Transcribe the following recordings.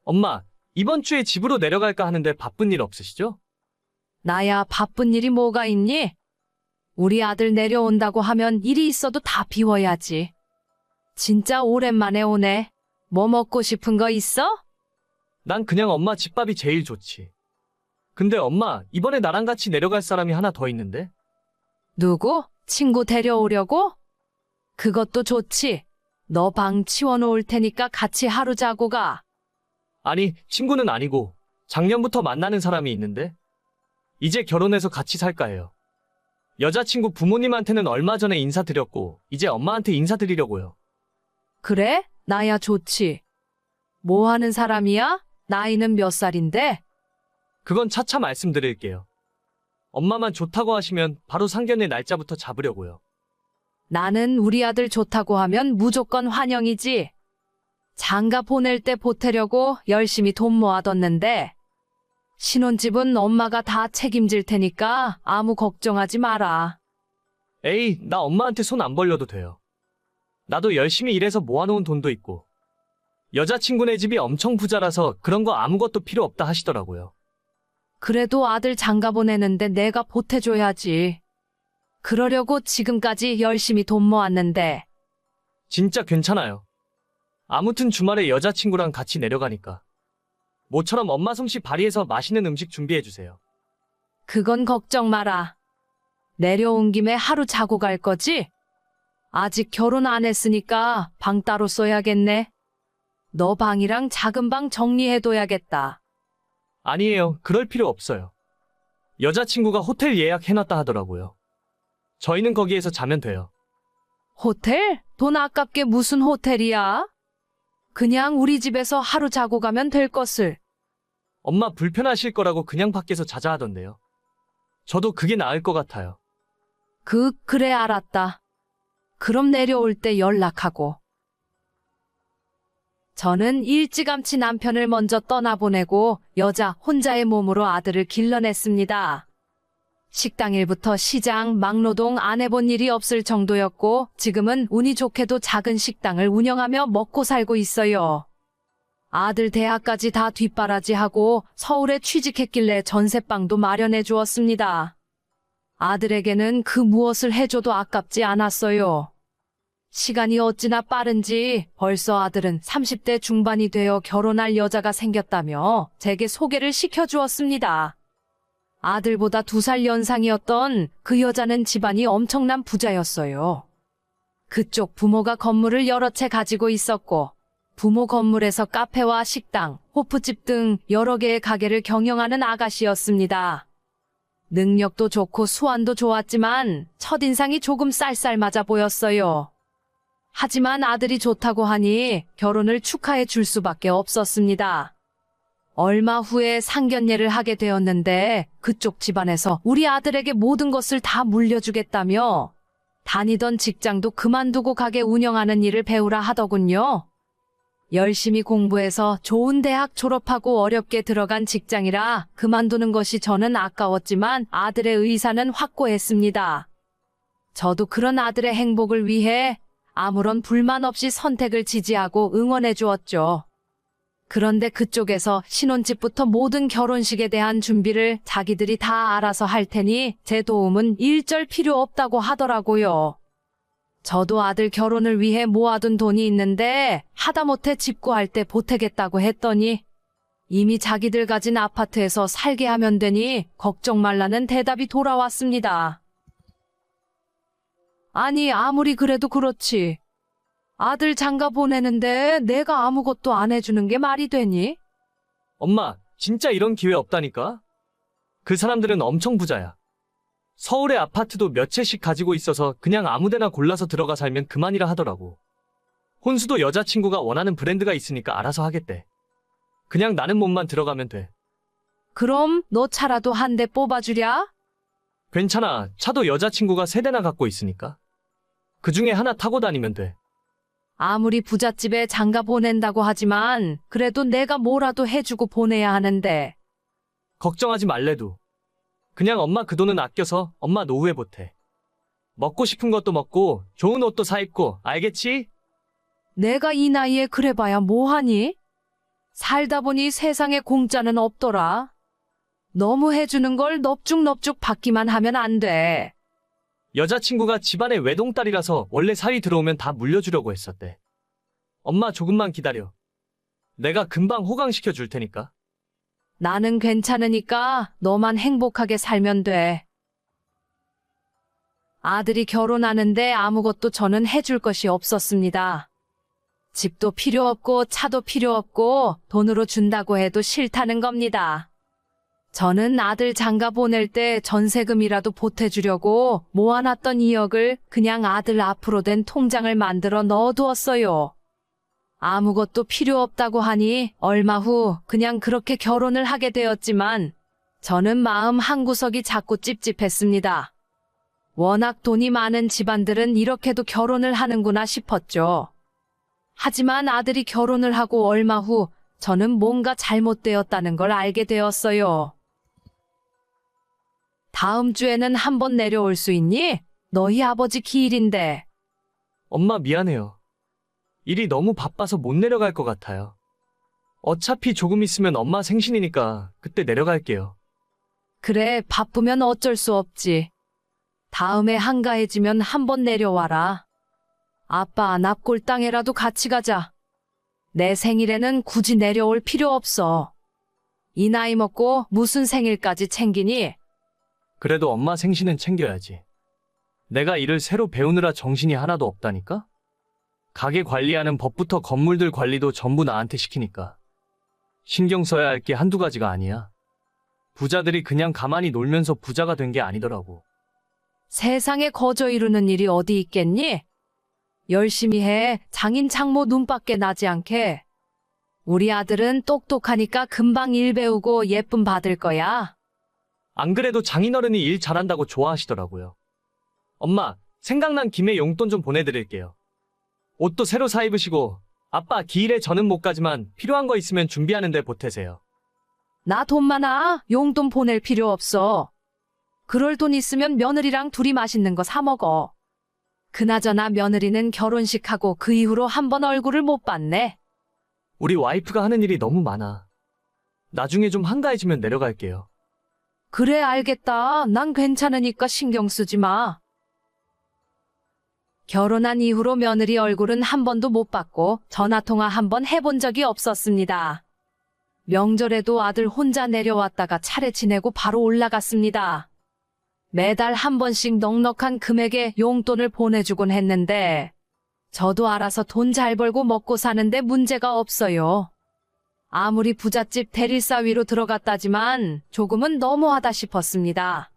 엄마, 이번 주에 집으로 내려갈까 하는데 바쁜 일 없으시죠? 나야 바쁜 일이 뭐가 있니? 우리 아들 내려온다고 하면 일이 있어도 다 비워야지. 진짜 오랜만에 오네. 뭐 먹고 싶은 거 있어? 난 그냥 엄마 집밥이 제일 좋지. 근데 엄마, 이번에 나랑 같이 내려갈 사람이 하나 더 있는데? 누구? 친구 데려오려고? 그것도 좋지. 너 방 치워놓을 테니까 같이 하루 자고 가. 아니, 친구는 아니고 작년부터 만나는 사람이 있는데 이제 결혼해서 같이 살까 해요. 여자친구 부모님한테는 얼마 전에 인사드렸고 이제 엄마한테 인사드리려고요. 그래? 나야 좋지. 뭐 하는 사람이야? 나이는 몇 살인데? 그건 차차 말씀드릴게요. 엄마만 좋다고 하시면 바로 상견례 날짜부터 잡으려고요. 나는 우리 아들 좋다고 하면 무조건 환영이지. 장가 보낼 때 보태려고 열심히 돈 모아뒀는데 신혼집은 엄마가 다 책임질 테니까 아무 걱정하지 마라. 에이, 나 엄마한테 손 안 벌려도 돼요. 나도 열심히 일해서 모아놓은 돈도 있고 여자친구네 집이 엄청 부자라서 그런 거 아무것도 필요 없다 하시더라고요. 그래도 아들 장가 보내는데 내가 보태줘야지. 그러려고 지금까지 열심히 돈 모았는데. 진짜 괜찮아요. 아무튼 주말에 여자친구랑 같이 내려가니까 모처럼 엄마 솜씨 발휘해서 맛있는 음식 준비해주세요. 그건 걱정 마라. 내려온 김에 하루 자고 갈 거지? 아직 결혼 안 했으니까 방 따로 써야겠네. 너 방이랑 작은 방 정리해둬야겠다. 아니에요. 그럴 필요 없어요. 여자친구가 호텔 예약해놨다 하더라고요. 저희는 거기에서 자면 돼요. 호텔? 돈 아깝게 무슨 호텔이야? 그냥 우리 집에서 하루 자고 가면 될 것을. 엄마 불편하실 거라고 그냥 밖에서 자자 하던데요. 저도 그게 나을 것 같아요. 그래 알았다. 그럼 내려올 때 연락하고. 저는 일찌감치 남편을 먼저 떠나보내고 여자 혼자의 몸으로 아들을 길러냈습니다. 식당 일부터 시장, 막노동 안 해본 일이 없을 정도였고 지금은 운이 좋게도 작은 식당을 운영하며 먹고 살고 있어요. 아들 대학까지 다 뒷바라지하고 서울에 취직했길래 전세방도 마련해 주었습니다. 아들에게는 그 무엇을 해줘도 아깝지 않았어요. 시간이 어찌나 빠른지 벌써 아들은 30대 중반이 되어 결혼할 여자가 생겼다며 제게 소개를 시켜주었습니다. 아들보다 2살 연상이었던 그 여자는 집안이 엄청난 부자였어요. 그쪽 부모가 건물을 여러 채 가지고 있었고 부모 건물에서 카페와 식당, 호프집 등 여러 개의 가게를 경영하는 아가씨였습니다. 능력도 좋고 수완도 좋았지만 첫인상이 조금 쌀쌀맞아 보였어요. 하지만 아들이 좋다고 하니 결혼을 축하해 줄 수밖에 없었습니다. 얼마 후에 상견례를 하게 되었는데 그쪽 집안에서 우리 아들에게 모든 것을 다 물려주겠다며 다니던 직장도 그만두고 가게 운영하는 일을 배우라 하더군요. 열심히 공부해서 좋은 대학 졸업하고 어렵게 들어간 직장이라 그만두는 것이 저는 아까웠지만 아들의 의사는 확고했습니다. 저도 그런 아들의 행복을 위해 아무런 불만 없이 선택을 지지하고 응원해 주었죠. 그런데 그쪽에서 신혼집부터 모든 결혼식에 대한 준비를 자기들이 다 알아서 할 테니 제 도움은 일절 필요 없다고 하더라고요. 저도 아들 결혼을 위해 모아둔 돈이 있는데 하다못해 집 구할 때 보태겠다고 했더니 이미 자기들 가진 아파트에서 살게 하면 되니 걱정 말라는 대답이 돌아왔습니다. 아니 아무리 그래도 그렇지. 아들 장가 보내는데 내가 아무것도 안 해주는 게 말이 되니? 엄마, 진짜 이런 기회 없다니까? 그 사람들은 엄청 부자야. 서울에 아파트도 몇 채씩 가지고 있어서 그냥 아무데나 골라서 들어가 살면 그만이라 하더라고. 혼수도 여자친구가 원하는 브랜드가 있으니까 알아서 하겠대. 그냥 나는 몸만 들어가면 돼. 그럼 너 차라도 한 대 뽑아주랴? 괜찮아. 차도 여자친구가 3대나 갖고 있으니까. 그 중에 하나 타고 다니면 돼. 아무리 부잣집에 장가 보낸다고 하지만 그래도 내가 뭐라도 해주고 보내야 하는데. 걱정하지 말래도. 그냥 엄마 그 돈은 아껴서 엄마 노후에 보태. 먹고 싶은 것도 먹고 좋은 옷도 사 입고 알겠지? 내가 이 나이에 그래봐야 뭐하니? 살다 보니 세상에 공짜는 없더라. 너무 해주는 걸 넙죽넙죽 받기만 하면 안 돼. 여자친구가 집안의 외동딸이라서 원래 사위 들어오면 다 물려주려고 했었대. 엄마 조금만 기다려. 내가 금방 호강시켜 줄 테니까. 나는 괜찮으니까 너만 행복하게 살면 돼. 아들이 결혼하는데 아무것도 저는 해줄 것이 없었습니다. 집도 필요 없고 차도 필요 없고 돈으로 준다고 해도 싫다는 겁니다. 저는 아들 장가 보낼 때 전세금이라도 보태주려고 모아놨던 2억을 그냥 아들 앞으로 된 통장을 만들어 넣어두었어요. 아무것도 필요 없다고 하니 얼마 후 그냥 그렇게 결혼을 하게 되었지만 저는 마음 한구석이 자꾸 찝찝했습니다. 워낙 돈이 많은 집안들은 이렇게도 결혼을 하는구나 싶었죠. 하지만 아들이 결혼을 하고 얼마 후 저는 뭔가 잘못되었다는 걸 알게 되었어요. 다음 주에는 한번 내려올 수 있니? 너희 아버지 기일인데. 엄마 미안해요. 일이 너무 바빠서 못 내려갈 것 같아요. 어차피 조금 있으면 엄마 생신이니까 그때 내려갈게요. 그래, 바쁘면 어쩔 수 없지. 다음에 한가해지면 한번 내려와라. 아빠 납골당에라도 같이 가자. 내 생일에는 굳이 내려올 필요 없어. 이 나이 먹고 무슨 생일까지 챙기니? 그래도 엄마 생신은 챙겨야지. 내가 일을 새로 배우느라 정신이 하나도 없다니까? 가게 관리하는 법부터 건물들 관리도 전부 나한테 시키니까. 신경 써야 할 게 한두 가지가 아니야. 부자들이 그냥 가만히 놀면서 부자가 된 게 아니더라고. 세상에 거저 이루는 일이 어디 있겠니? 열심히 해. 장인 장모 눈밖에 나지 않게. 우리 아들은 똑똑하니까 금방 일 배우고 예쁨 받을 거야. 안 그래도 장인어른이 일 잘한다고 좋아하시더라고요. 엄마, 생각난 김에 용돈 좀 보내드릴게요. 옷도 새로 사 입으시고, 아빠 기일에 저는 못 가지만 필요한 거 있으면 준비하는 데 보태세요. 나 돈 많아. 용돈 보낼 필요 없어. 그럴 돈 있으면 며느리랑 둘이 맛있는 거 사 먹어. 그나저나 며느리는 결혼식하고 그 이후로 한 번 얼굴을 못 봤네. 우리 와이프가 하는 일이 너무 많아. 나중에 좀 한가해지면 내려갈게요. 그래, 알겠다. 난 괜찮으니까 신경 쓰지 마. 결혼한 이후로 며느리 얼굴은 한 번도 못 봤고 전화통화 한 번 해본 적이 없었습니다. 명절에도 아들 혼자 내려왔다가 차례 지내고 바로 올라갔습니다. 매달 한 번씩 넉넉한 금액의 용돈을 보내주곤 했는데 저도 알아서 돈 잘 벌고 먹고 사는데 문제가 없어요. 아무리 부잣집 대릴사위로 들어갔다지만 조금은 너무하다 싶었습니다.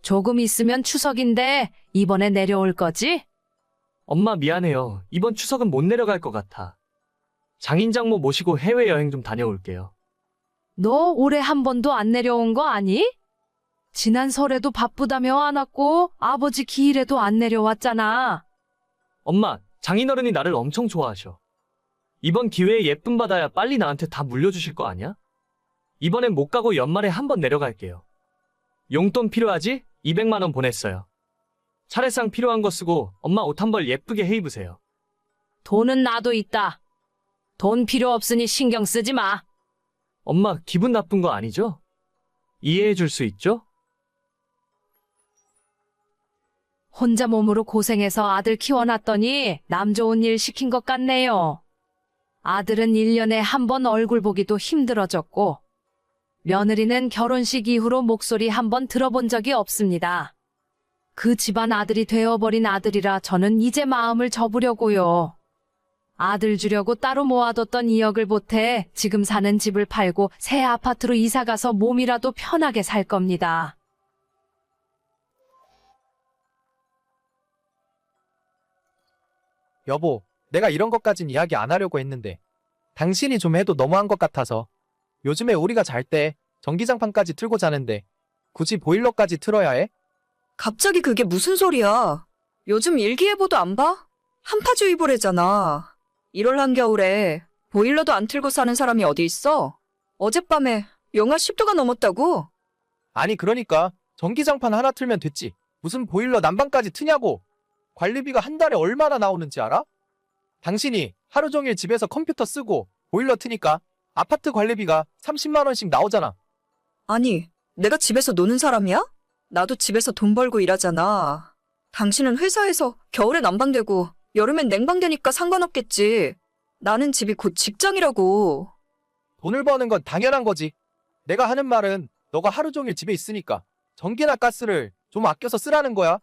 조금 있으면 추석인데 이번에 내려올 거지? 엄마 미안해요. 이번 추석은 못 내려갈 것 같아. 장인장모 모시고 해외여행 좀 다녀올게요. 너 올해 한 번도 안 내려온 거 아니? 지난 설에도 바쁘다며 안 왔고 아버지 기일에도 안 내려왔잖아. 엄마, 장인어른이 나를 엄청 좋아하셔. 이번 기회에 예쁨 받아야 빨리 나한테 다 물려주실 거 아니야? 이번엔 못 가고 연말에 한 번 내려갈게요. 용돈 필요하지? 200만 원 보냈어요. 차례상 필요한 거 쓰고 엄마 옷 한 벌 예쁘게 해 입으세요. 돈은 나도 있다. 돈 필요 없으니 신경 쓰지 마. 엄마 기분 나쁜 거 아니죠? 이해해 줄 수 있죠? 혼자 몸으로 고생해서 아들 키워놨더니 남 좋은 일 시킨 것 같네요. 아들은 1년에 한 번 얼굴 보기도 힘들어졌고 며느리는 결혼식 이후로 목소리 한 번 들어본 적이 없습니다. 그 집안 아들이 되어버린 아들이라 저는 이제 마음을 접으려고요. 아들 주려고 따로 모아뒀던 2억을 보태 지금 사는 집을 팔고 새 아파트로 이사가서 몸이라도 편하게 살 겁니다. 여보, 내가 이런 것까진 이야기 안 하려고 했는데 당신이 좀 해도 너무한 것 같아서 요즘에 우리가 잘 때 전기장판까지 틀고 자는데 굳이 보일러까지 틀어야 해? 갑자기 그게 무슨 소리야? 요즘 일기예보도 안 봐? 한파주의보래잖아. 1월 한겨울에 보일러도 안 틀고 사는 사람이 어디 있어? 어젯밤에 영하 10도가 넘었다고? 아니 그러니까 전기장판 하나 틀면 됐지. 무슨 보일러 난방까지 트냐고. 관리비가 한 달에 얼마나 나오는지 알아? 당신이 하루 종일 집에서 컴퓨터 쓰고 보일러 트니까 아파트 관리비가 30만 원씩 나오잖아. 아니, 내가 집에서 노는 사람이야? 나도 집에서 돈 벌고 일하잖아. 당신은 회사에서 겨울에 난방되고 여름엔 냉방되니까 상관없겠지. 나는 집이 곧 직장이라고. 돈을 버는 건 당연한 거지. 내가 하는 말은 너가 하루 종일 집에 있으니까 전기나 가스를 좀 아껴서 쓰라는 거야.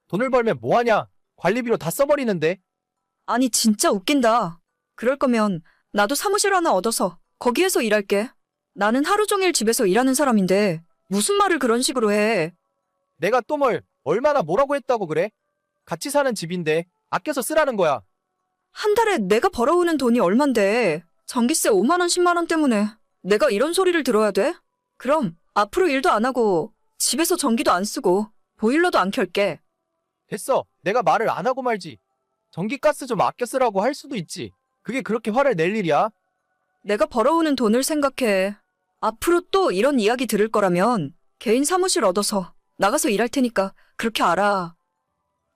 돈을 벌면 뭐하냐? 관리비로 다 써버리는데. 아니, 진짜 웃긴다. 그럴 거면 나도 사무실 하나 얻어서 거기에서 일할게. 나는 하루 종일 집에서 일하는 사람인데 무슨 말을 그런 식으로 해. 내가 또 뭘 얼마나 뭐라고 했다고 그래? 같이 사는 집인데 아껴서 쓰라는 거야. 한 달에 내가 벌어오는 돈이 얼만데 전기세 5만 원, 10만 원 때문에 내가 이런 소리를 들어야 돼? 그럼 앞으로 일도 안 하고 집에서 전기도 안 쓰고 보일러도 안 켤게. 됐어. 내가 말을 안 하고 말지. 전기가스 좀 아껴 쓰라고 할 수도 있지. 그게 그렇게 화를 낼 일이야? 내가 벌어오는 돈을 생각해. 앞으로 또 이런 이야기 들을 거라면 개인 사무실 얻어서 나가서 일할 테니까 그렇게 알아.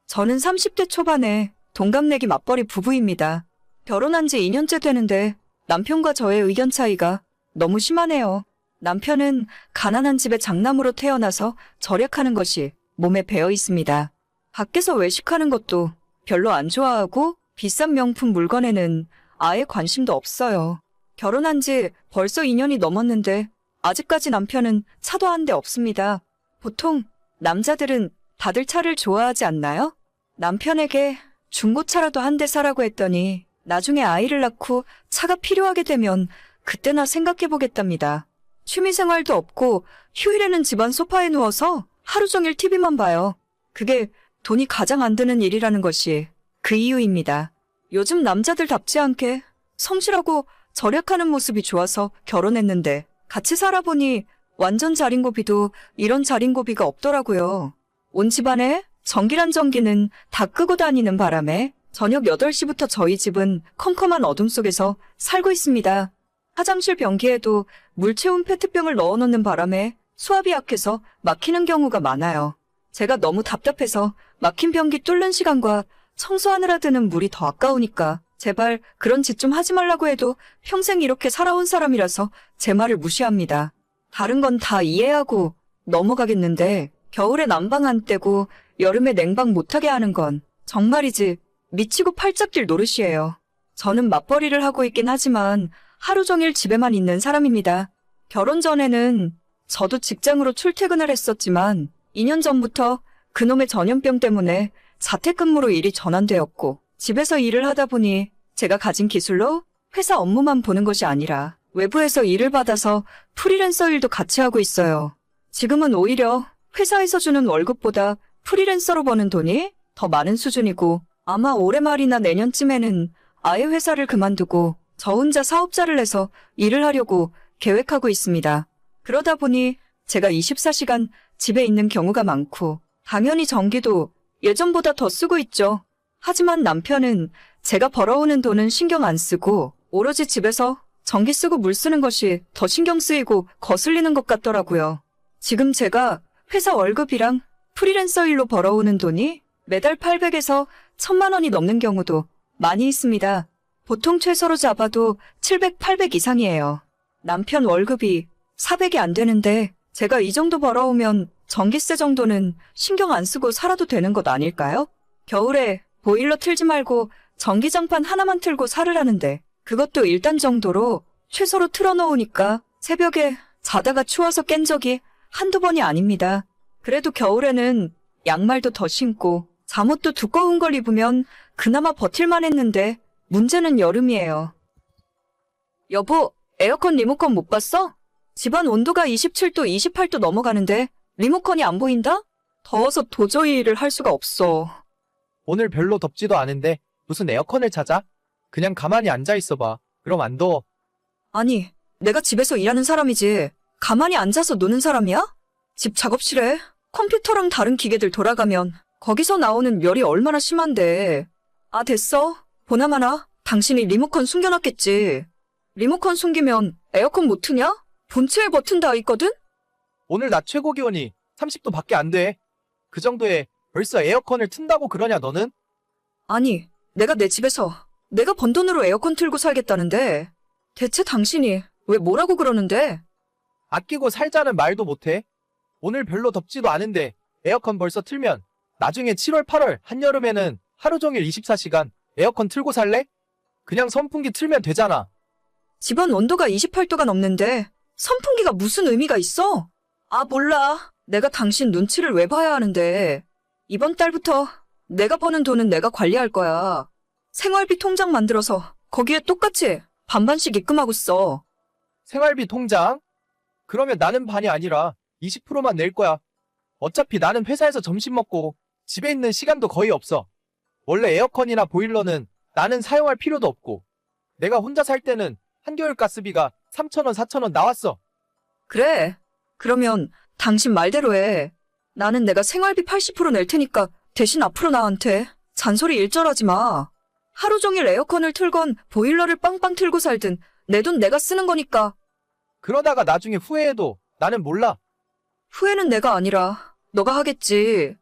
저는 30대 초반에 동갑내기 맞벌이 부부입니다. 결혼한 지 2년째 되는데 남편과 저의 의견 차이가 너무 심하네요. 남편은 가난한 집의 장남으로 태어나서 절약하는 것이 몸에 배어 있습니다. 밖에서 외식하는 것도 별로 안 좋아하고 비싼 명품 물건에는 아예 관심도 없어요. 결혼한 지 벌써 2년이 넘었는데 아직까지 남편은 차도 한 대 없습니다. 보통 남자들은 다들 차를 좋아하지 않나요? 남편에게 중고차라도 한 대 사라고 했더니 나중에 아이를 낳고 차가 필요하게 되면 그때나 생각해보겠답니다. 취미생활도 없고 휴일에는 집안 소파에 누워서 하루 종일 TV만 봐요. 그게 돈이 가장 안 드는 일이라는 것이 그 이유입니다. 요즘 남자들답지 않게 성실하고 절약하는 모습이 좋아서 결혼했는데 같이 살아보니 완전 자린고비도 이런 자린고비가 없더라고요. 온 집안에 전기란 전기는 다 끄고 다니는 바람에 저녁 8시부터 저희 집은 컴컴한 어둠 속에서 살고 있습니다. 화장실 변기에도 물 채운 페트병을 넣어놓는 바람에 수압이 약해서 막히는 경우가 많아요. 제가 너무 답답해서 막힌 변기 뚫는 시간과 청소하느라 드는 물이 더 아까우니까 제발 그런 짓 좀 하지 말라고 해도 평생 이렇게 살아온 사람이라서 제 말을 무시합니다. 다른 건 다 이해하고 넘어가겠는데 겨울에 난방 안 떼고 여름에 냉방 못하게 하는 건 정말이지 미치고 팔짝 뛸 노릇이에요. 저는 맞벌이를 하고 있긴 하지만 하루 종일 집에만 있는 사람입니다. 결혼 전에는 저도 직장으로 출퇴근을 했었지만 2년 전부터 그놈의 전염병 때문에 자택근무로 일이 전환되었고 집에서 일을 하다 보니 제가 가진 기술로 회사 업무만 보는 것이 아니라 외부에서 일을 받아서 프리랜서 일도 같이 하고 있어요. 지금은 오히려 회사에서 주는 월급보다 프리랜서로 버는 돈이 더 많은 수준이고 아마 올해 말이나 내년쯤에는 아예 회사를 그만두고 저 혼자 사업자를 내서 일을 하려고 계획하고 있습니다. 그러다 보니 제가 24시간 집에 있는 경우가 많고 당연히 전기도 예전보다 더 쓰고 있죠. 하지만 남편은 제가 벌어오는 돈은 신경 안 쓰고 오로지 집에서 전기 쓰고 물 쓰는 것이 더 신경 쓰이고 거슬리는 것 같더라고요. 지금 제가 회사 월급이랑 프리랜서 일로 벌어오는 돈이 매달 800에서 1000만 원이 넘는 경우도 많이 있습니다. 보통 최소로 잡아도 700, 800 이상이에요. 남편 월급이 400이 안 되는데 제가 이 정도 벌어오면 전기세 정도는 신경 안 쓰고 살아도 되는 것 아닐까요? 겨울에 보일러 틀지 말고 전기장판 하나만 틀고 살으라는데 그것도 일단 정도로 최소로 틀어놓으니까 새벽에 자다가 추워서 깬 적이 한두 번이 아닙니다. 그래도 겨울에는 양말도 더 신고 잠옷도 두꺼운 걸 입으면 그나마 버틸만 했는데 문제는 여름이에요. 여보, 에어컨 리모컨 못 봤어? 집안 온도가 27도, 28도 넘어가는데 리모컨이 안 보인다? 더워서 도저히 일을 할 수가 없어. 오늘 별로 덥지도 않은데 무슨 에어컨을 찾아? 그냥 가만히 앉아 있어봐. 그럼 안 더워. 아니, 내가 집에서 일하는 사람이지 가만히 앉아서 노는 사람이야? 집 작업실에 컴퓨터랑 다른 기계들 돌아가면 거기서 나오는 열이 얼마나 심한데. 아, 됐어. 보나마나 당신이 리모컨 숨겨놨겠지. 리모컨 숨기면 에어컨 못 트냐? 본체에 버튼 다 있거든? 오늘 낮 최고 기온이 30도 밖에 안 돼. 그 정도에 벌써 에어컨을 튼다고 그러냐 너는? 아니, 내가 내 집에서 내가 번 돈으로 에어컨 틀고 살겠다는데 대체 당신이 왜 뭐라고 그러는데? 아끼고 살자는 말도 못해. 오늘 별로 덥지도 않은데 에어컨 벌써 틀면 나중에 7월, 8월, 한여름에는 하루 종일 24시간 에어컨 틀고 살래? 그냥 선풍기 틀면 되잖아. 집안 온도가 28도가 넘는데 선풍기가 무슨 의미가 있어? 아, 몰라. 내가 당신 눈치를 왜 봐야 하는데. 이번 달부터 내가 버는 돈은 내가 관리할 거야. 생활비 통장 만들어서 거기에 똑같이 반반씩 입금하고 써. 생활비 통장? 그러면 나는 반이 아니라 20%만 낼 거야. 어차피 나는 회사에서 점심 먹고 집에 있는 시간도 거의 없어. 원래 에어컨이나 보일러는 나는 사용할 필요도 없고 내가 혼자 살 때는 한겨울 가스비가 3,000원, 4,000원 나왔어. 그래. 그러면 당신 말대로 해. 나는 내가 생활비 80%낼 테니까 대신 앞으로 나한테 잔소리 일절하지 마. 하루 종일 에어컨을 틀건 보일러를 빵빵 틀고 살든 내 돈 내가 쓰는 거니까. 그러다가 나중에 후회해도 나는 몰라. 후회는 내가 아니라 너가 하겠지.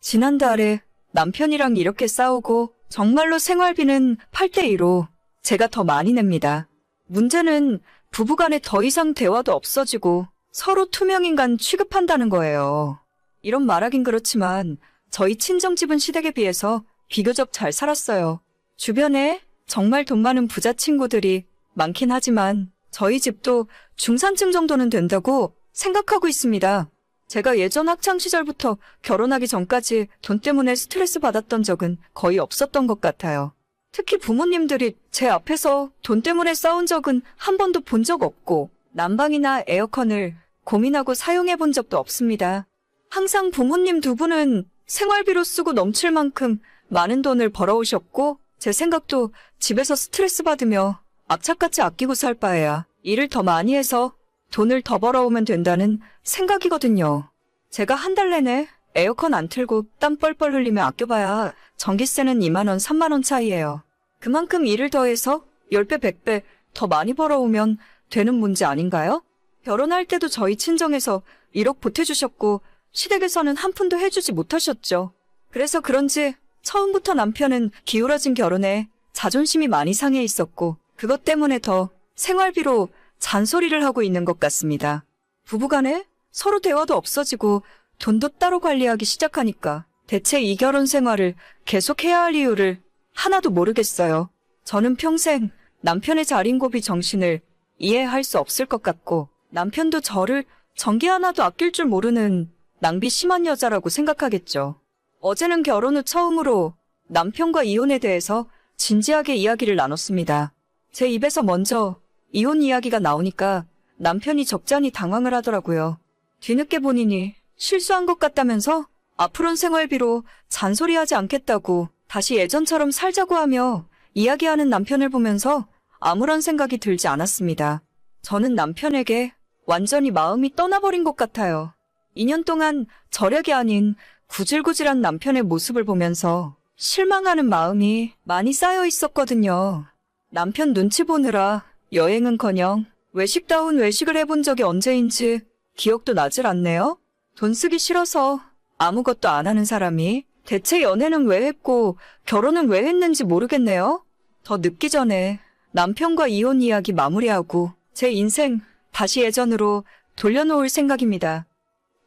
지난달에 남편이랑 이렇게 싸우고 정말로 생활비는 8대2로 제가 더 많이 냅니다. 문제는 부부간에 더 이상 대화도 없어지고 서로 투명인간 취급한다는 거예요. 이런 말하긴 그렇지만 저희 친정집은 시댁에 비해서 비교적 잘 살았어요. 주변에 정말 돈 많은 부자 친구들이 많긴 하지만 저희 집도 중산층 정도는 된다고 생각하고 있습니다. 제가 예전 학창시절부터 결혼하기 전까지 돈 때문에 스트레스 받았던 적은 거의 없었던 것 같아요. 특히 부모님들이 제 앞에서 돈 때문에 싸운 적은 한 번도 본 적 없고 난방이나 에어컨을 고민하고 사용해 본 적도 없습니다. 항상 부모님 두 분은 생활비로 쓰고 넘칠 만큼 많은 돈을 벌어오셨고 제 생각도 집에서 스트레스 받으며 악착같이 아끼고 살 바에야 일을 더 많이 해서 돈을 더 벌어오면 된다는 생각이거든요. 제가 한 달 내내 에어컨 안 틀고 땀 뻘뻘 흘리며 아껴봐야 전기세는 2만 원, 3만 원 차이예요. 그만큼 일을 더해서 10배, 100배 더 많이 벌어오면 되는 문제 아닌가요? 결혼할 때도 저희 친정에서 1억 보태주셨고 시댁에서는 한 푼도 해주지 못하셨죠. 그래서 그런지 처음부터 남편은 기울어진 결혼에 자존심이 많이 상해 있었고 그것 때문에 더 생활비로 잔소리를 하고 있는 것 같습니다. 부부간에 서로 대화도 없어지고 돈도 따로 관리하기 시작하니까 대체 이 결혼 생활을 계속해야 할 이유를 하나도 모르겠어요. 저는 평생 남편의 자린고비 정신을 이해할 수 없을 것 같고 남편도 저를 전기 하나도 아낄 줄 모르는 낭비 심한 여자라고 생각하겠죠. 어제는 결혼 후 처음으로 남편과 이혼에 대해서 진지하게 이야기를 나눴습니다. 제 입에서 먼저 이혼 이야기가 나오니까 남편이 적잖이 당황을 하더라고요. 뒤늦게 본인이 실수한 것 같다면서 앞으로는 생활비로 잔소리하지 않겠다고 다시 예전처럼 살자고 하며 이야기하는 남편을 보면서 아무런 생각이 들지 않았습니다. 저는 남편에게 완전히 마음이 떠나버린 것 같아요. 2년 동안 절약이 아닌 구질구질한 남편의 모습을 보면서 실망하는 마음이 많이 쌓여 있었거든요. 남편 눈치 보느라 여행은커녕 외식다운 외식을 해본 적이 언제인지 기억도 나질 않네요. 돈 쓰기 싫어서 아무것도 안 하는 사람이 대체 연애는 왜 했고 결혼은 왜 했는지 모르겠네요. 더 늦기 전에 남편과 이혼 이야기 마무리하고 제 인생 다시 예전으로 돌려놓을 생각입니다.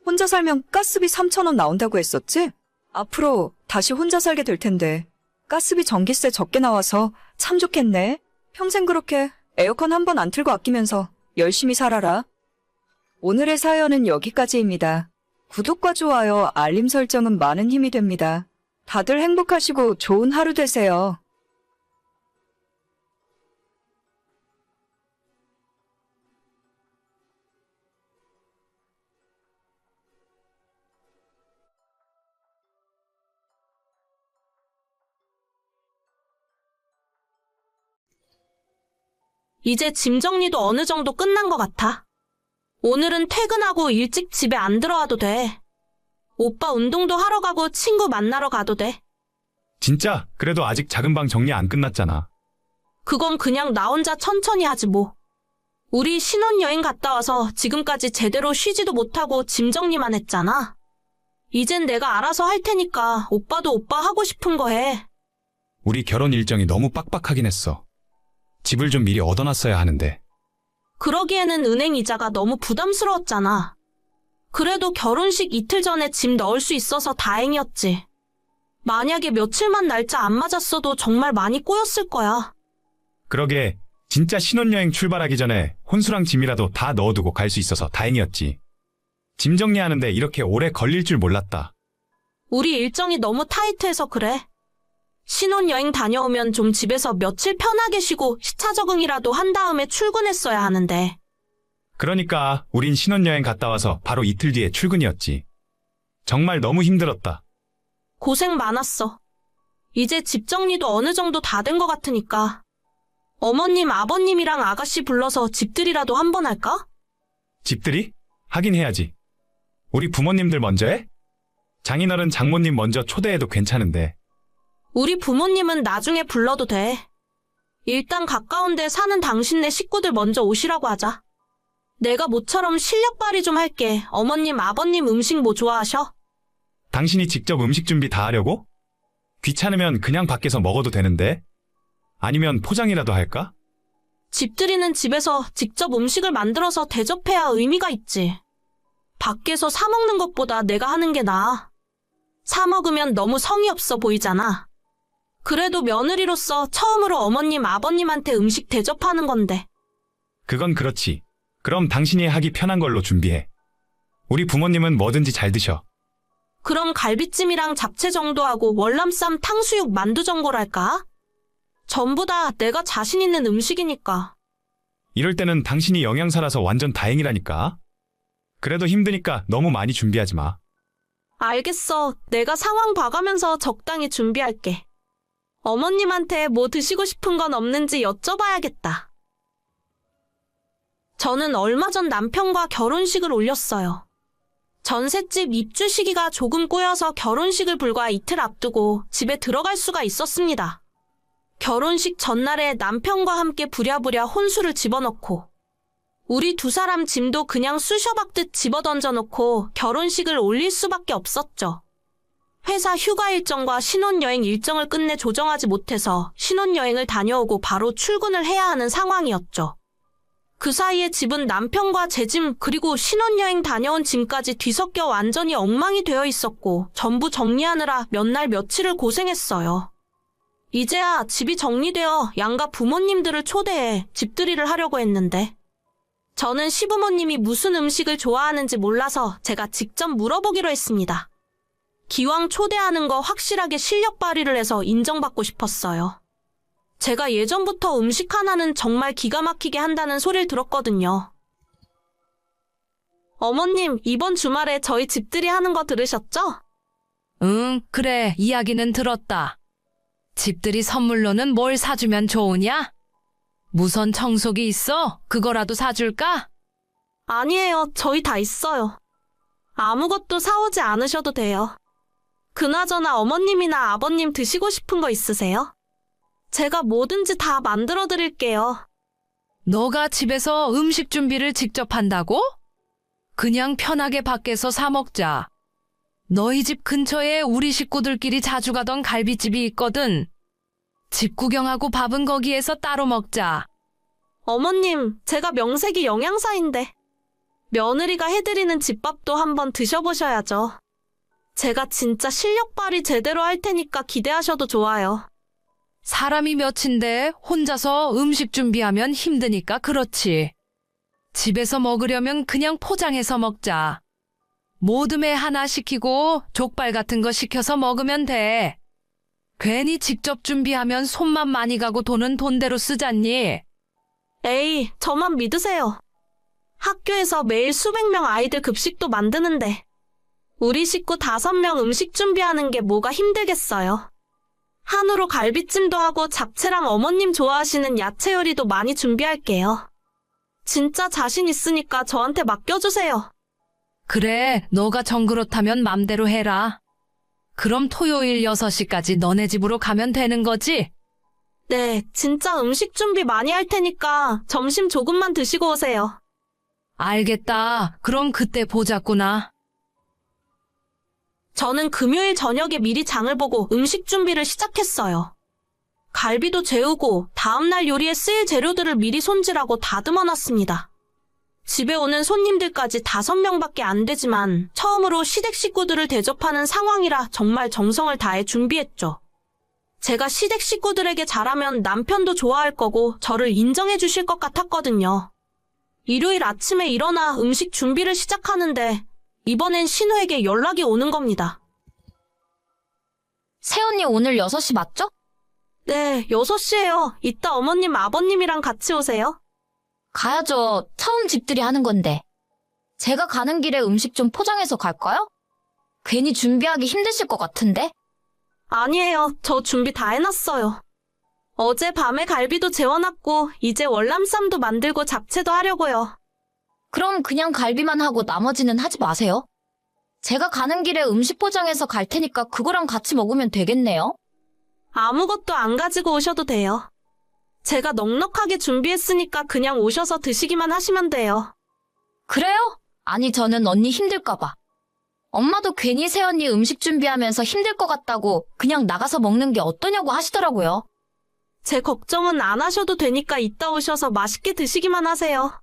혼자 살면 가스비 3,000원 나온다고 했었지? 앞으로 다시 혼자 살게 될 텐데 가스비 전기세 적게 나와서 참 좋겠네. 평생 그렇게 에어컨 한 번 안 틀고 아끼면서 열심히 살아라. 오늘의 사연은 여기까지입니다. 구독과 좋아요, 알림 설정은 많은 힘이 됩니다. 다들 행복하시고 좋은 하루 되세요. 이제 짐 정리도 어느 정도 끝난 것 같아. 오늘은 퇴근하고 일찍 집에 안 들어와도 돼. 오빠 운동도 하러 가고 친구 만나러 가도 돼. 진짜? 그래도 아직 작은 방 정리 안 끝났잖아. 그건 그냥 나 혼자 천천히 하지 뭐. 우리 신혼여행 갔다 와서 지금까지 제대로 쉬지도 못하고 짐 정리만 했잖아. 이젠 내가 알아서 할 테니까 오빠도 오빠 하고 싶은 거 해. 우리 결혼 일정이 너무 빡빡하긴 했어. 집을 좀 미리 얻어놨어야 하는데. 그러기에는 은행 이자가 너무 부담스러웠잖아. 그래도 결혼식 이틀 전에 집 넣을 수 있어서 다행이었지. 만약에 며칠만 날짜 안 맞았어도 정말 많이 꼬였을 거야. 그러게 진짜 신혼여행 출발하기 전에 혼수랑 짐이라도 다 넣어두고 갈 수 있어서 다행이었지. 짐 정리하는데 이렇게 오래 걸릴 줄 몰랐다. 우리 일정이 너무 타이트해서 그래. 신혼여행 다녀오면 좀 집에서 며칠 편하게 쉬고 시차 적응이라도 한 다음에 출근했어야 하는데. 그러니까 우린 신혼여행 갔다 와서 바로 이틀 뒤에 출근이었지. 정말 너무 힘들었다. 고생 많았어. 이제 집 정리도 어느 정도 다 된 것 같으니까. 어머님, 아버님이랑 아가씨 불러서 집들이라도 한번 할까? 집들이? 하긴 해야지. 우리 부모님들 먼저 해? 장인어른 장모님 먼저 초대해도 괜찮은데. 우리 부모님은 나중에 불러도 돼. 일단 가까운 데 사는 당신네 식구들 먼저 오시라고 하자. 내가 모처럼 실력 발휘 좀 할게. 어머님, 아버님 음식 뭐 좋아하셔? 당신이 직접 음식 준비 다 하려고? 귀찮으면 그냥 밖에서 먹어도 되는데. 아니면 포장이라도 할까? 집들이는 집에서 직접 음식을 만들어서 대접해야 의미가 있지. 밖에서 사 먹는 것보다 내가 하는 게 나아. 사 먹으면 너무 성의 없어 보이잖아. 그래도 며느리로서 처음으로 어머님, 아버님한테 음식 대접하는 건데. 그건 그렇지. 그럼 당신이 하기 편한 걸로 준비해. 우리 부모님은 뭐든지 잘 드셔. 그럼 갈비찜이랑 잡채 정도 하고 월남쌈, 탕수육, 만두 정도랄까? 전부 다 내가 자신 있는 음식이니까. 이럴 때는 당신이 영양사라서 완전 다행이라니까. 그래도 힘드니까 너무 많이 준비하지 마. 알겠어. 내가 상황 봐가면서 적당히 준비할게. 어머님한테 뭐 드시고 싶은 건 없는지 여쭤봐야겠다. 저는 얼마 전 남편과 결혼식을 올렸어요. 전셋집 입주 시기가 조금 꼬여서 결혼식을 불과 이틀 앞두고 집에 들어갈 수가 있었습니다. 결혼식 전날에 남편과 함께 부랴부랴 혼수를 집어넣고 우리 두 사람 짐도 그냥 쑤셔박듯 집어던져놓고 결혼식을 올릴 수밖에 없었죠. 회사 휴가 일정과 신혼여행 일정을 끝내 조정하지 못해서 신혼여행을 다녀오고 바로 출근을 해야 하는 상황이었죠. 그 사이에 집은 남편과 제 짐 그리고 신혼여행 다녀온 짐까지 뒤섞여 완전히 엉망이 되어 있었고 전부 정리하느라 몇 날 며칠을 고생했어요. 이제야 집이 정리되어 양가 부모님들을 초대해 집들이를 하려고 했는데 저는 시부모님이 무슨 음식을 좋아하는지 몰라서 제가 직접 물어보기로 했습니다. 기왕 초대하는 거 확실하게 실력 발휘를 해서 인정받고 싶었어요. 제가 예전부터 음식 하나는 정말 기가 막히게 한다는 소리를 들었거든요. 어머님, 이번 주말에 저희 집들이 하는 거 들으셨죠? 응, 그래. 이야기는 들었다. 집들이 선물로는 뭘 사주면 좋으냐? 무선 청소기 있어? 그거라도 사줄까? 아니에요. 저희 다 있어요. 아무것도 사오지 않으셔도 돼요. 그나저나 어머님이나 아버님 드시고 싶은 거 있으세요? 제가 뭐든지 다 만들어 드릴게요. 너가 집에서 음식 준비를 직접 한다고? 그냥 편하게 밖에서 사 먹자. 너희 집 근처에 우리 식구들끼리 자주 가던 갈비집이 있거든. 집 구경하고 밥은 거기에서 따로 먹자. 어머님, 제가 명색이 영양사인데 며느리가 해드리는 집밥도 한번 드셔보셔야죠. 제가 진짜 실력 발휘 제대로 할 테니까 기대하셔도 좋아요. 사람이 몇인데 혼자서 음식 준비하면 힘드니까 그렇지. 집에서 먹으려면 그냥 포장해서 먹자. 모듬에 하나 시키고 족발 같은 거 시켜서 먹으면 돼. 괜히 직접 준비하면 손만 많이 가고 돈은 돈대로 쓰잖니. 에이, 저만 믿으세요. 학교에서 매일 수백 명 아이들 급식도 만드는데 우리 식구 5명 음식 준비하는 게 뭐가 힘들겠어요. 한우로 갈비찜도 하고 잡채랑 어머님 좋아하시는 야채 요리도 많이 준비할게요. 진짜 자신 있으니까 저한테 맡겨주세요. 그래, 너가 정 그렇다면 맘대로 해라. 그럼 토요일 6시까지 너네 집으로 가면 되는 거지? 네, 진짜 음식 준비 많이 할 테니까 점심 조금만 드시고 오세요. 알겠다. 그럼 그때 보자꾸나. 저는 금요일 저녁에 미리 장을 보고 음식 준비를 시작했어요. 갈비도 재우고 다음날 요리에 쓰일 재료들을 미리 손질하고 다듬어놨습니다. 집에 오는 손님들까지 5명밖에 안 되지만 처음으로 시댁 식구들을 대접하는 상황이라 정말 정성을 다해 준비했죠. 제가 시댁 식구들에게 잘하면 남편도 좋아할 거고 저를 인정해 주실 것 같았거든요. 일요일 아침에 일어나 음식 준비를 시작하는데 이번엔 신우에게 연락이 오는 겁니다. 새언니 오늘 6시 맞죠? 네, 6시예요. 이따 어머님, 아버님이랑 같이 오세요. 가야죠. 처음 집들이 하는 건데. 제가 가는 길에 음식 좀 포장해서 갈까요? 괜히 준비하기 힘드실 것 같은데? 아니에요. 저 준비 다 해놨어요. 어제 밤에 갈비도 재워놨고 이제 월남쌈도 만들고 잡채도 하려고요. 그럼 그냥 갈비만 하고 나머지는 하지 마세요. 제가 가는 길에 음식 포장해서 갈 테니까 그거랑 같이 먹으면 되겠네요. 아무것도 안 가지고 오셔도 돼요. 제가 넉넉하게 준비했으니까 그냥 오셔서 드시기만 하시면 돼요. 그래요? 아니 저는 언니 힘들까 봐. 엄마도 괜히 새언니 음식 준비하면서 힘들 것 같다고 그냥 나가서 먹는 게 어떠냐고 하시더라고요. 제 걱정은 안 하셔도 되니까 이따 오셔서 맛있게 드시기만 하세요.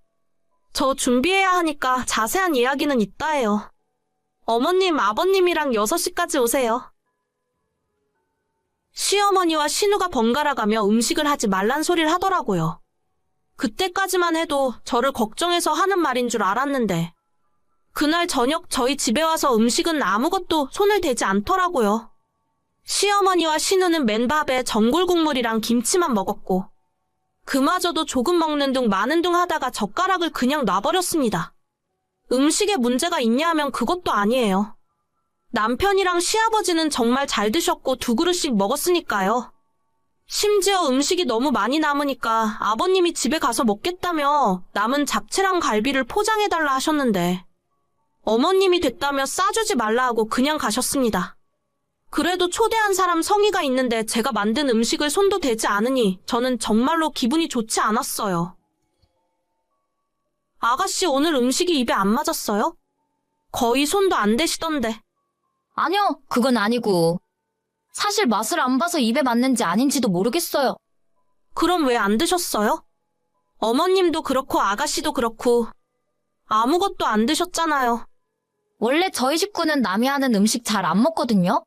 저 준비해야 하니까 자세한 이야기는 이따 해요. 어머님, 아버님이랑 6시까지 오세요. 시어머니와 신우가 번갈아 가며 음식을 하지 말란 소리를 하더라고요. 그때까지만 해도 저를 걱정해서 하는 말인 줄 알았는데 그날 저녁 저희 집에 와서 음식은 아무것도 손을 대지 않더라고요. 시어머니와 신우는 맨밥에 전골국물이랑 김치만 먹었고 그마저도 조금 먹는 둥 마는 둥 하다가 젓가락을 그냥 놔버렸습니다. 음식에 문제가 있냐 하면 그것도 아니에요. 남편이랑 시아버지는 정말 잘 드셨고 2그릇씩 먹었으니까요. 심지어 음식이 너무 많이 남으니까 아버님이 집에 가서 먹겠다며 남은 잡채랑 갈비를 포장해달라 하셨는데 어머님이 됐다며 싸주지 말라 하고 그냥 가셨습니다. 그래도 초대한 사람 성의가 있는데 제가 만든 음식을 손도 대지 않으니 저는 정말로 기분이 좋지 않았어요. 아가씨 오늘 음식이 입에 안 맞았어요? 거의 손도 안 대시던데. 아니요, 그건 아니고. 사실 맛을 안 봐서 입에 맞는지 아닌지도 모르겠어요. 그럼 왜 안 드셨어요? 어머님도 그렇고 아가씨도 그렇고 아무것도 안 드셨잖아요. 원래 저희 식구는 남이 하는 음식 잘 안 먹거든요.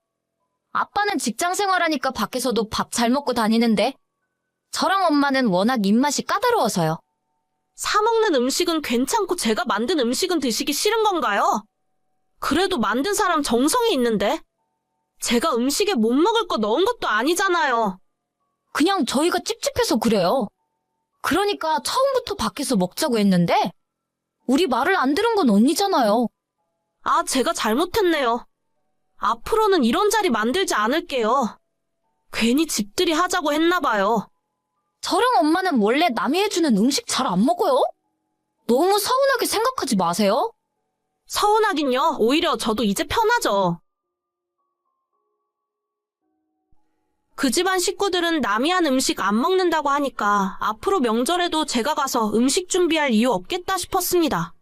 아빠는 직장 생활하니까 밖에서도 밥 잘 먹고 다니는데 저랑 엄마는 워낙 입맛이 까다로워서요. 사 먹는 음식은 괜찮고 제가 만든 음식은 드시기 싫은 건가요? 그래도 만든 사람 정성이 있는데 제가 음식에 못 먹을 거 넣은 것도 아니잖아요. 그냥 저희가 찝찝해서 그래요. 그러니까 처음부터 밖에서 먹자고 했는데 우리 말을 안 들은 건 언니잖아요. 아, 제가 잘못했네요. 앞으로는 이런 자리 만들지 않을게요. 괜히 집들이 하자고 했나 봐요. 저랑 엄마는 원래 남이 해주는 음식 잘 안 먹어요. 너무 서운하게 생각하지 마세요. 서운하긴요. 오히려 저도 이제 편하죠. 그 집안 식구들은 남이 한 음식 안 먹는다고 하니까 앞으로 명절에도 제가 가서 음식 준비할 이유 없겠다 싶었습니다.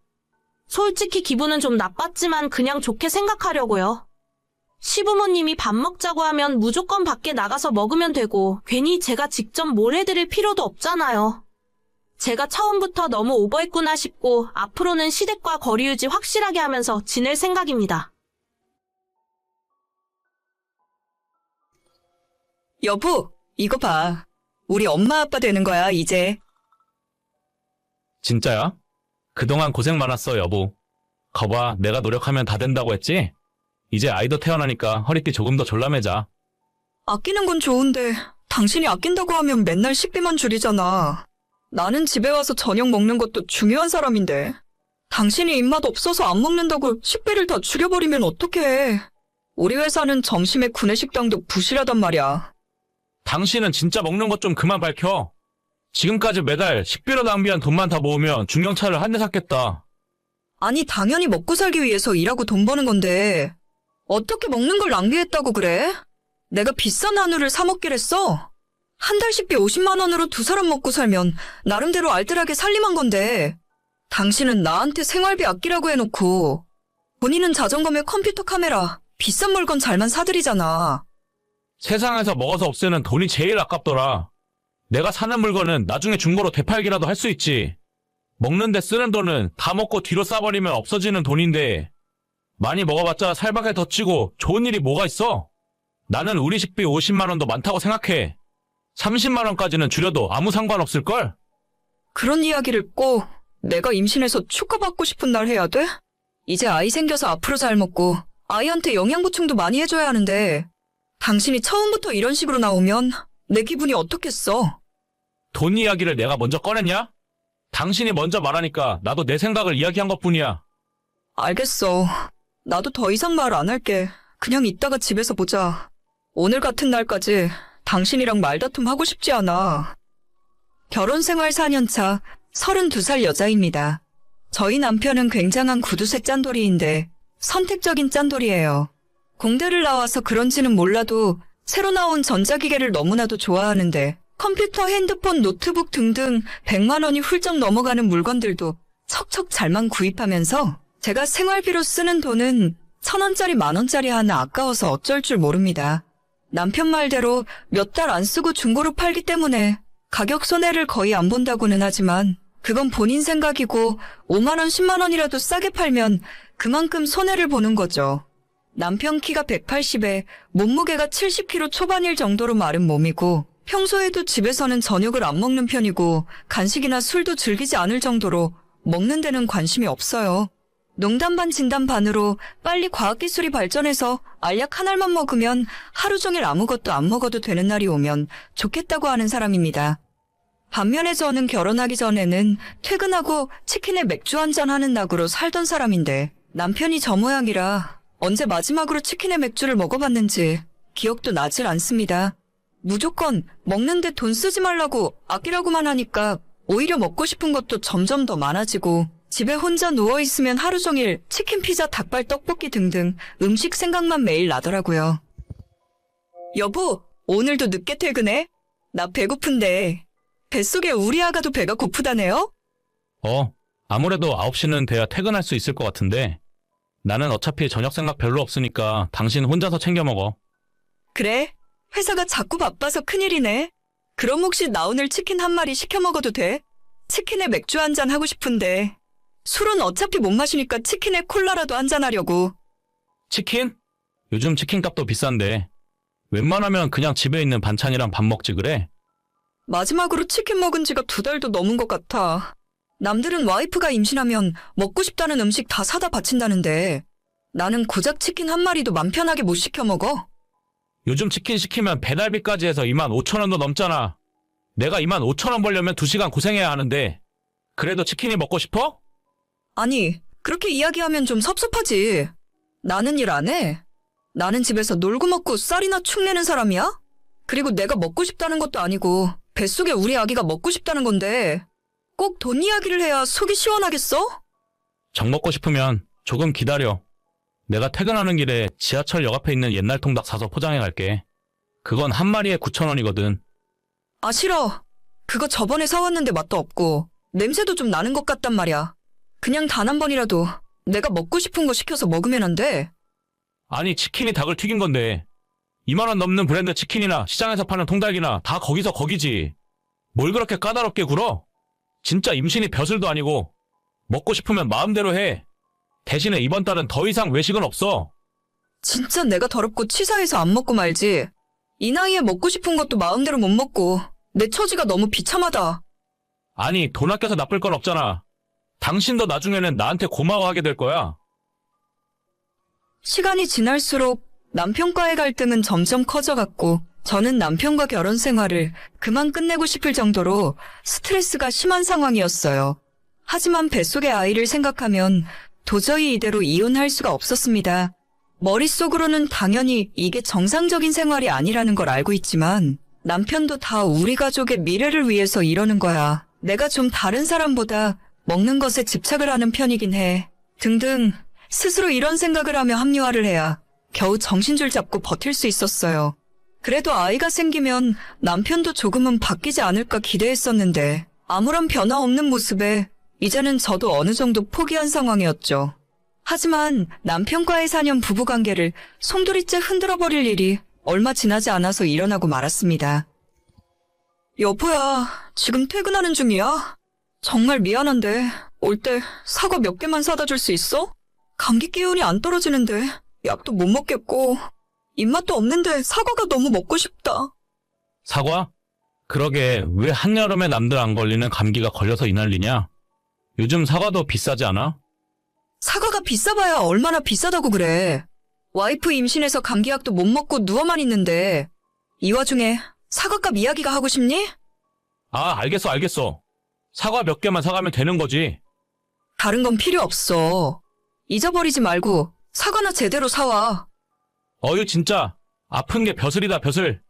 솔직히 기분은 좀 나빴지만 그냥 좋게 생각하려고요. 시부모님이 밥 먹자고 하면 무조건 밖에 나가서 먹으면 되고 괜히 제가 직접 뭘 해드릴 필요도 없잖아요. 제가 처음부터 너무 오버했구나 싶고 앞으로는 시댁과 거리 유지 확실하게 하면서 지낼 생각입니다. 여보, 이거 봐. 우리 엄마 아빠 되는 거야, 이제. 진짜야? 그동안 고생 많았어, 여보. 거봐, 내가 노력하면 다 된다고 했지? 이제 아이도 태어나니까 허리띠 조금 더 졸라매자. 아끼는 건 좋은데 당신이 아낀다고 하면 맨날 식비만 줄이잖아. 나는 집에 와서 저녁 먹는 것도 중요한 사람인데. 당신이 입맛 없어서 안 먹는다고 식비를 다 줄여버리면 어떡해. 우리 회사는 점심에 구내식당도 부실하단 말이야. 당신은 진짜 먹는 것 좀 그만 밝혀. 지금까지 매달 식비로 낭비한 돈만 다 모으면 중경차를 한 대 샀겠다. 아니, 당연히 먹고 살기 위해서 일하고 돈 버는 건데 어떻게 먹는 걸 낭비했다고 그래? 내가 비싼 한우를 사 먹기랬어. 한 달 식비 50만 원으로 2사람 먹고 살면 나름대로 알뜰하게 살림한 건데 당신은 나한테 생활비 아끼라고 해놓고 본인은 자전거며 컴퓨터 카메라 비싼 물건 잘만 사들이잖아. 세상에서 먹어서 없애는 돈이 제일 아깝더라. 내가 사는 물건은 나중에 중고로 되팔기라도 할 수 있지. 먹는데 쓰는 돈은 다 먹고 뒤로 싸버리면 없어지는 돈인데 많이 먹어봤자 살밖에 더 찌고 좋은 일이 뭐가 있어? 나는 우리 식비 50만 원도 많다고 생각해. 30만 원까지는 줄여도 아무 상관없을걸? 그런 이야기를 꼭 내가 임신해서 축하받고 싶은 날 해야 돼? 이제 아이 생겨서 앞으로 잘 먹고 아이한테 영양 보충도 많이 해줘야 하는데 당신이 처음부터 이런 식으로 나오면 내 기분이 어떻겠어? 돈 이야기를 내가 먼저 꺼냈냐? 당신이 먼저 말하니까 나도 내 생각을 이야기한 것뿐이야. 알겠어. 나도 더 이상 말 안 할게. 그냥 이따가 집에서 보자. 오늘 같은 날까지 당신이랑 말다툼 하고 싶지 않아. 결혼 생활 4년 차 32살 여자입니다. 저희 남편은 굉장한 구두쇠 짠돌이인데 선택적인 짠돌이에요. 공대를 나와서 그런지는 몰라도 새로 나온 전자기계를 너무나도 좋아하는데 컴퓨터, 핸드폰, 노트북 등등 100만 원이 훌쩍 넘어가는 물건들도 척척 잘만 구입하면서 제가 생활비로 쓰는 돈은 1,000원짜리, 만원짜리 하나 아까워서 어쩔 줄 모릅니다. 남편 말대로 몇 달 안 쓰고 중고로 팔기 때문에 가격 손해를 거의 안 본다고는 하지만 그건 본인 생각이고 5만 원, 10만 원이라도 싸게 팔면 그만큼 손해를 보는 거죠. 남편 키가 180에 몸무게가 70kg 초반일 정도로 마른 몸이고 평소에도 집에서는 저녁을 안 먹는 편이고 간식이나 술도 즐기지 않을 정도로 먹는 데는 관심이 없어요. 농담 반 진담 반으로 빨리 과학기술이 발전해서 알약 한 알만 먹으면 하루 종일 아무것도 안 먹어도 되는 날이 오면 좋겠다고 하는 사람입니다. 반면에 저는 결혼하기 전에는 퇴근하고 치킨에 맥주 한잔 하는 낙으로 살던 사람인데 남편이 저 모양이라 언제 마지막으로 치킨에 맥주를 먹어봤는지 기억도 나질 않습니다. 무조건 먹는데 돈 쓰지 말라고 아끼라고만 하니까 오히려 먹고 싶은 것도 점점 더 많아지고 집에 혼자 누워있으면 하루 종일 치킨, 피자, 닭발, 떡볶이 등등 음식 생각만 매일 나더라고요. 여보, 오늘도 늦게 퇴근해? 나 배고픈데. 뱃속에 우리 아가도 배가 고프다네요? 아무래도 9시는 돼야 퇴근할 수 있을 것 같은데 나는 어차피 저녁 생각 별로 없으니까 당신 혼자서 챙겨 먹어. 그래? 회사가 자꾸 바빠서 큰일이네. 그럼 혹시 나 오늘 치킨 한 마리 시켜 먹어도 돼? 치킨에 맥주 한잔 하고 싶은데. 술은 어차피 못 마시니까 치킨에 콜라라도 한잔 하려고. 치킨? 요즘 치킨 값도 비싼데 웬만하면 그냥 집에 있는 반찬이랑 밥 먹지 그래? 마지막으로 치킨 먹은 지가 2달도 넘은 것 같아. 남들은 와이프가 임신하면 먹고 싶다는 음식 다 사다 바친다는데 나는 고작 치킨 한 마리도 맘 편하게 못 시켜 먹어. 요즘 치킨 시키면 배달비까지 해서 25,000원도 넘잖아. 내가 25,000원 벌려면 2시간 고생해야 하는데 그래도 치킨이 먹고 싶어? 아니, 그렇게 이야기하면 좀 섭섭하지. 나는 일 안 해. 나는 집에서 놀고 먹고 쌀이나 축 내는 사람이야? 그리고 내가 먹고 싶다는 것도 아니고 뱃속에 우리 아기가 먹고 싶다는 건데 꼭 돈 이야기를 해야 속이 시원하겠어? 정 먹고 싶으면 조금 기다려. 내가 퇴근하는 길에 지하철역 앞에 있는 옛날 통닭 사서 포장해 갈게. 그건 한 마리에 9,000원이거든. 아, 싫어. 그거 저번에 사왔는데 맛도 없고 냄새도 좀 나는 것 같단 말이야. 그냥 단 한 번이라도 내가 먹고 싶은 거 시켜서 먹으면 안 돼? 아니 치킨이 닭을 튀긴 건데 2만 원 넘는 브랜드 치킨이나 시장에서 파는 통닭이나 다 거기서 거기지. 뭘 그렇게 까다롭게 굴어? 진짜 임신이 벼슬도 아니고 먹고 싶으면 마음대로 해. 대신에 이번 달은 더 이상 외식은 없어. 진짜 내가 더럽고 치사해서 안 먹고 말지. 이 나이에 먹고 싶은 것도 마음대로 못 먹고 내 처지가 너무 비참하다. 아니 돈 아껴서 나쁠 건 없잖아. 당신도 나중에는 나한테 고마워하게 될 거야. 시간이 지날수록 남편과의 갈등은 점점 커져갔고 저는 남편과 결혼 생활을 그만 끝내고 싶을 정도로 스트레스가 심한 상황이었어요. 하지만 뱃속의 아이를 생각하면 도저히 이대로 이혼할 수가 없었습니다. 머릿속으로는 당연히 이게 정상적인 생활이 아니라는 걸 알고 있지만 남편도 다 우리 가족의 미래를 위해서 이러는 거야. 내가 좀 다른 사람보다 먹는 것에 집착을 하는 편이긴 해. 등등 스스로 이런 생각을 하며 합리화를 해야 겨우 정신줄 잡고 버틸 수 있었어요. 그래도 아이가 생기면 남편도 조금은 바뀌지 않을까 기대했었는데 아무런 변화 없는 모습에 이제는 저도 어느 정도 포기한 상황이었죠. 하지만 남편과의 4년 부부관계를 송두리째 흔들어버릴 일이 얼마 지나지 않아서 일어나고 말았습니다. 여보야, 지금 퇴근하는 중이야. 정말 미안한데 올 때 사과 몇 개만 사다 줄 수 있어? 감기 기운이 안 떨어지는데 약도 못 먹겠고 입맛도 없는데 사과가 너무 먹고 싶다. 사과? 그러게 왜 한여름에 남들 안 걸리는 감기가 걸려서 이 난리냐? 요즘 사과도 비싸지 않아? 사과가 비싸봐야 얼마나 비싸다고 그래. 와이프 임신해서 감기약도 못 먹고 누워만 있는데 이 와중에 사과값 이야기가 하고 싶니? 아, 알겠어. 사과 몇 개만 사가면 되는 거지. 다른 건 필요 없어. 잊어버리지 말고 사과나 제대로 사와. 어휴, 진짜. 아픈 게 벼슬이다, 벼슬.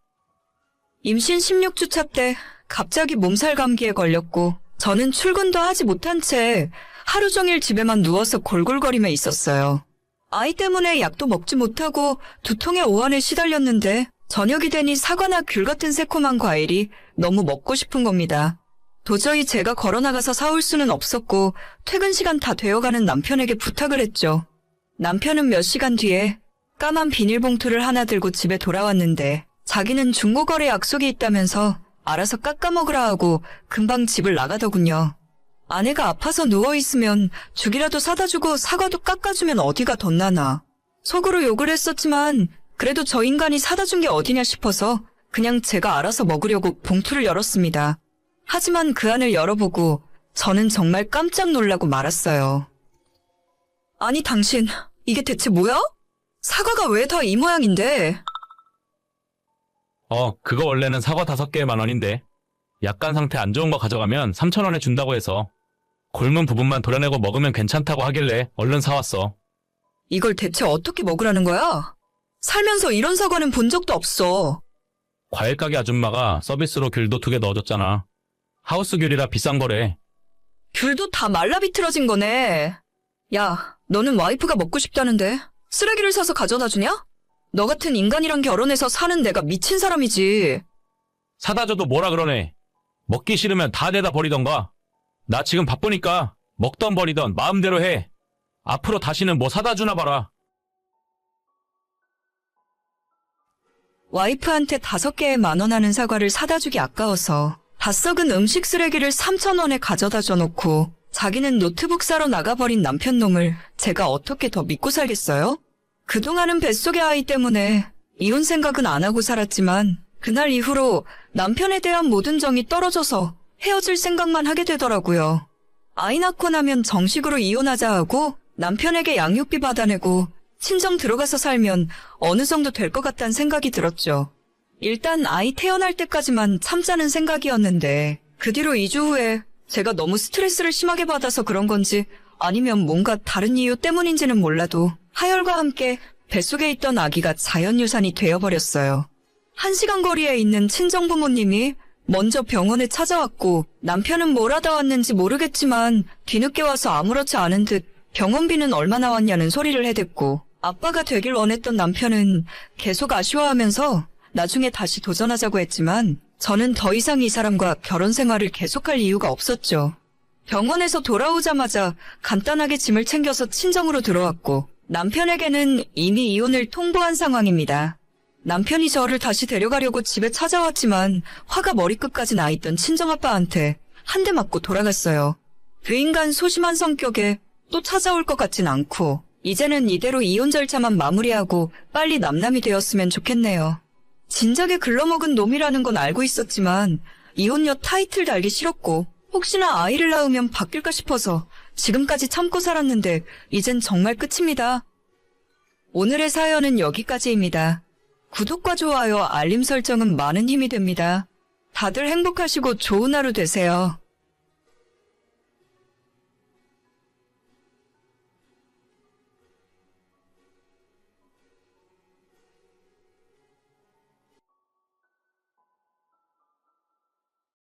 임신 16주차 때 갑자기 몸살 감기에 걸렸고 저는 출근도 하지 못한 채 하루 종일 집에만 누워서 골골거리며 있었어요. 아이 때문에 약도 먹지 못하고 두통에 오한에 시달렸는데 저녁이 되니 사과나 귤 같은 새콤한 과일이 너무 먹고 싶은 겁니다. 도저히 제가 걸어나가서 사올 수는 없었고 퇴근 시간 다 되어가는 남편에게 부탁을 했죠. 남편은 몇 시간 뒤에 까만 비닐봉투를 하나 들고 집에 돌아왔는데 자기는 중고거래 약속이 있다면서 알아서 깎아먹으라 하고 금방 집을 나가더군요. 아내가 아파서 누워있으면 죽이라도 사다 주고 사과도 깎아주면 어디가 덧나나. 속으로 욕을 했었지만 그래도 저 인간이 사다 준 게 어디냐 싶어서 그냥 제가 알아서 먹으려고 봉투를 열었습니다. 하지만 그 안을 열어보고 저는 정말 깜짝 놀라고 말았어요. 아니 당신 이게 대체 뭐야? 사과가 왜 다 이 모양인데? 그거 원래는 사과 5개에 10,000원인데 약간 상태 안 좋은 거 가져가면 3,000원에 준다고 해서 곪은 부분만 도려내고 먹으면 괜찮다고 하길래 얼른 사왔어. 이걸 대체 어떻게 먹으라는 거야? 살면서 이런 사과는 본 적도 없어. 과일 가게 아줌마가 서비스로 귤도 2개 넣어줬잖아. 하우스 귤이라 비싼 거래. 귤도 다 말라 비틀어진 거네. 야, 너는 와이프가 먹고 싶다는데 쓰레기를 사서 가져다 주냐? 너 같은 인간이랑 결혼해서 사는 내가 미친 사람이지. 사다 줘도 뭐라 그러네. 먹기 싫으면 다 내다 버리던가. 나 지금 바쁘니까 먹던 버리던 마음대로 해. 앞으로 다시는 뭐 사다 주나 봐라. 와이프한테 5개에 10,000원 하는 사과를 사다 주기 아까워서 다 썩은 음식 쓰레기를 3,000원에 가져다 줘놓고 자기는 노트북 사러 나가버린 남편 놈을 제가 어떻게 더 믿고 살겠어요? 그동안은 뱃속의 아이 때문에 이혼 생각은 안 하고 살았지만 그날 이후로 남편에 대한 모든 정이 떨어져서 헤어질 생각만 하게 되더라고요. 아이 낳고 나면 정식으로 이혼하자 하고 남편에게 양육비 받아내고 친정 들어가서 살면 어느 정도 될 것 같다는 생각이 들었죠. 일단 아이 태어날 때까지만 참자는 생각이었는데 그 뒤로 2주 후에 제가 너무 스트레스를 심하게 받아서 그런 건지 아니면 뭔가 다른 이유 때문인지는 몰라도 하혈과 함께 뱃속에 있던 아기가 자연유산이 되어버렸어요. 1시간 거리에 있는 친정부모님이 먼저 병원에 찾아왔고 남편은 뭘 하다 왔는지 모르겠지만 뒤늦게 와서 아무렇지 않은 듯 병원비는 얼마 나왔냐는 소리를 해댔고 아빠가 되길 원했던 남편은 계속 아쉬워하면서 나중에 다시 도전하자고 했지만 저는 더 이상 이 사람과 결혼 생활을 계속할 이유가 없었죠. 병원에서 돌아오자마자 간단하게 짐을 챙겨서 친정으로 들어왔고 남편에게는 이미 이혼을 통보한 상황입니다. 남편이 저를 다시 데려가려고 집에 찾아왔지만 화가 머리끝까지 나 있던 친정아빠한테 한 대 맞고 돌아갔어요. 그 인간 소심한 성격에 또 찾아올 것 같진 않고 이제는 이대로 이혼 절차만 마무리하고 빨리 남남이 되었으면 좋겠네요. 진작에 글러먹은 놈이라는 건 알고 있었지만 이혼녀 타이틀 달기 싫었고 혹시나 아이를 낳으면 바뀔까 싶어서 지금까지 참고 살았는데 이젠 정말 끝입니다. 오늘의 사연은 여기까지입니다. 구독과 좋아요, 알림 설정은 많은 힘이 됩니다. 다들 행복하시고 좋은 하루 되세요.